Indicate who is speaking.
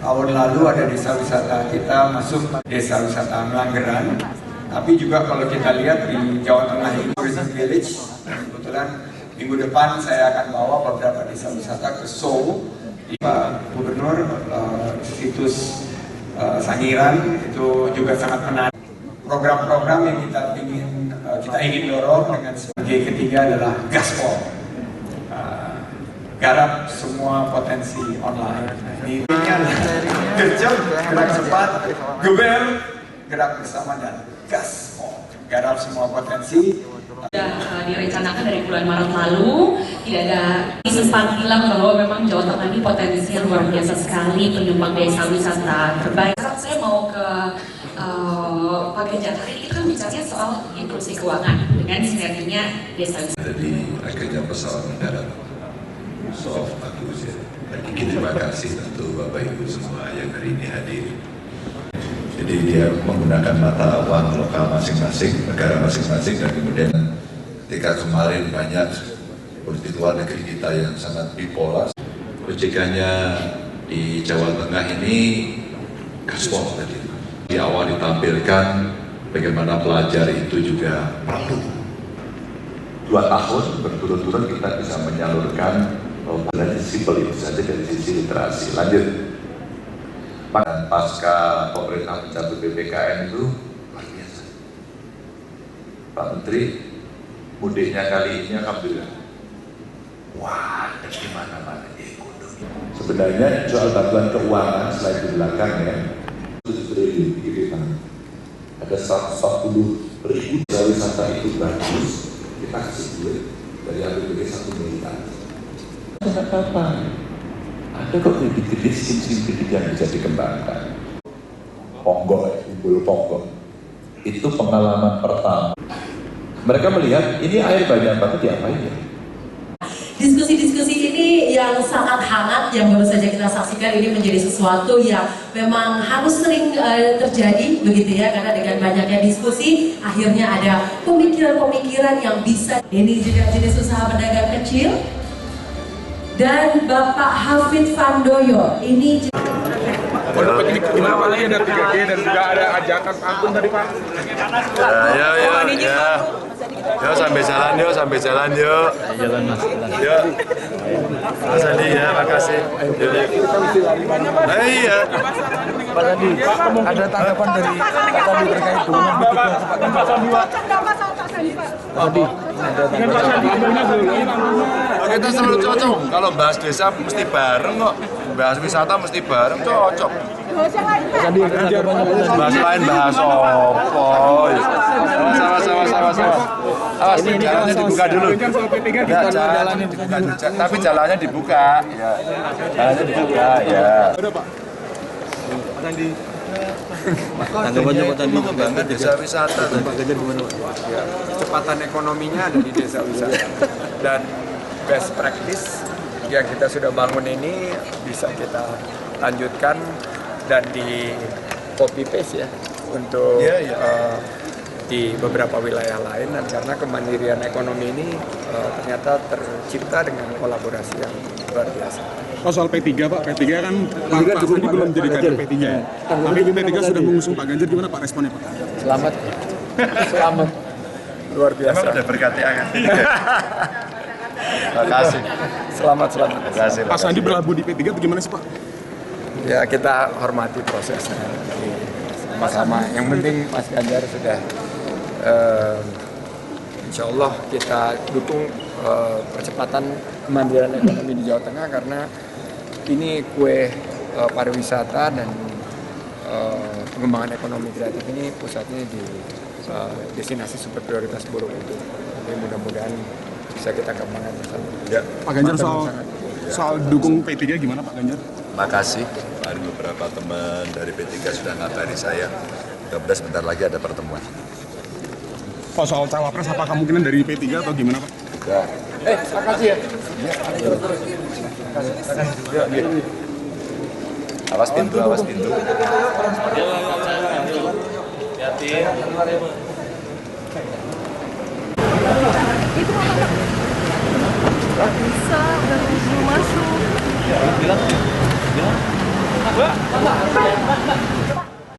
Speaker 1: tahun lalu ada desa wisata kita masuk desa wisata Melanggeran. Tapi juga kalau kita lihat di Jawa Tengah ini Tourism Village, kebetulan minggu depan saya akan bawa beberapa desa wisata ke Seoul. Pak Gubernur, situs Sangiran itu juga sangat menarik. Program-program yang kita ingin dorong dengan sebagai ketiga adalah gaspol. Garap semua potensi online. Ini gercep, gerak cepat, geber, gerak bersama, dan gaspol. Garap semua potensi.
Speaker 2: Sudah direncanakan dari bulan Maret lalu, tidak ada sempat bilang bahwa memang Jawa Tengah ini potensinya luar biasa sekali, penyumbang desa wisata terbaik. Saya mau ke Pak Ganjar, hari ini kan bicaranya soal inklusi keuangan dengan sinerginya desa wisata.
Speaker 3: Jadi akhirnya pesawat mendarat soft bagus ya. Lagi terima kasih tentu Bapak Ibu semua yang hari ini hadir. Jadi dia menggunakan mata uang lokal masing-masing, negara masing-masing, dan kemudian ketika kemarin banyak politik luar negeri kita yang sangat bipolar, OJK-nya di Jawa Tengah ini gaspol tadi. Di awal ditampilkan bagaimana pelajar itu juga perlu 2 tahun berturut-turut kita bisa menyalurkan dari simpel itu saja dari sisi literasi. Lanjut. Dan pasca pemerintah mencabut PPKM itu luar biasa. Pak Menteri, mudiknya kali ini alhamdulillah. Wah, di mana-mana ekonomi. Sebenarnya soal bantuan keuangan selain di belakang ya, 7 triliun kiriman. Ada 140.000 desa wisata itu bagus, kita kasih duit dari APBD 1 miliar. Tidak apa-apa. Ada kok gede-gede sim-sim yang bisa dikembangkan. Ponggok, Umbul Ponggok. Itu pengalaman pertama. Mereka melihat ini air banyak banget diapain ya?
Speaker 4: Diskusi-diskusi ini yang sangat hangat yang baru saja kita saksikan ini menjadi sesuatu yang memang harus sering terjadi begitu ya, karena dengan banyaknya diskusi akhirnya ada pemikiran-pemikiran yang bisa. Ini juga jenis usaha pedagang kecil. Dan Bapak Hafid Fandoyo ini
Speaker 5: gimana Pak, ada 3G dan juga ada ajakan ampun dari Pak.
Speaker 3: Yuk sampai jalan yuk. Jalan Mas. Yuk. Mas Andi ya, makasih. Iya.
Speaker 5: Pak Sandi, ada tanggapan dari Pak Sandi terkait dengan Pak Sandi.
Speaker 3: Kita selalu cocok. Kalau bahas desa mesti bareng kok. Bahas wisata mesti bareng, cocok. Bahas lain bahas opo. Sama. Awas, jalannya dibuka dulu. Jalannya dibuka dulu. Tapi jalannya dibuka. Ya. Jalannya dibuka, ya.
Speaker 5: Tanggapannya Pak Sandi
Speaker 3: mengembangkan desa wisata.
Speaker 5: Pak Ganjar gimana Pak?
Speaker 1: Ya, kecepatan ekonominya ada di desa wisata. Dan best practice yang kita sudah bangun ini bisa kita lanjutkan dan di copy paste ya untuk di beberapa wilayah lain, dan karena kemandirian ekonomi ini ternyata tercipta dengan kolaborasi yang luar biasa.
Speaker 5: Oh, soal P3 Pak, P3 kan Pak Sandi belum jadi kader P3 ya. Tapi P3 sudah mengusung Pak Ganjar, gimana Pak responnya Pak?
Speaker 1: Selamat. Luar biasa.
Speaker 3: Emang udah berkati angan. Terima kasih.
Speaker 1: Selamat.
Speaker 3: Terima kasih.
Speaker 5: Pak Sandi berlabuh di P3 itu gimana sih Pak?
Speaker 1: Ya, kita hormati prosesnya sama-sama. Yang penting Mas Ganjar sudah insya Allah kita dukung percepatan kemandirian ekonomi di Jawa Tengah, karena ini kue pariwisata dan pengembangan ekonomi kreatif ini pusatnya di destinasi super prioritas Borobudur. Jadi mudah-mudahan bisa kita kembangkan bersama.
Speaker 3: Ya.
Speaker 5: Pak Ganjar soal dukung P3 gimana Pak Ganjar?
Speaker 3: Makasih. Kemarin beberapa teman dari P3 sudah ngabari saya. Mudah-mudahan sebentar lagi ada pertemuan.
Speaker 5: Pak, soal cawapres apa kemungkinan dari P3 atau gimana Pak?
Speaker 3: Ya.
Speaker 1: Makasih ya.
Speaker 3: Awas pintu.
Speaker 1: Hati-hati.
Speaker 6: Bisa, udah masuk.
Speaker 1: Bilang.
Speaker 6: Mbak.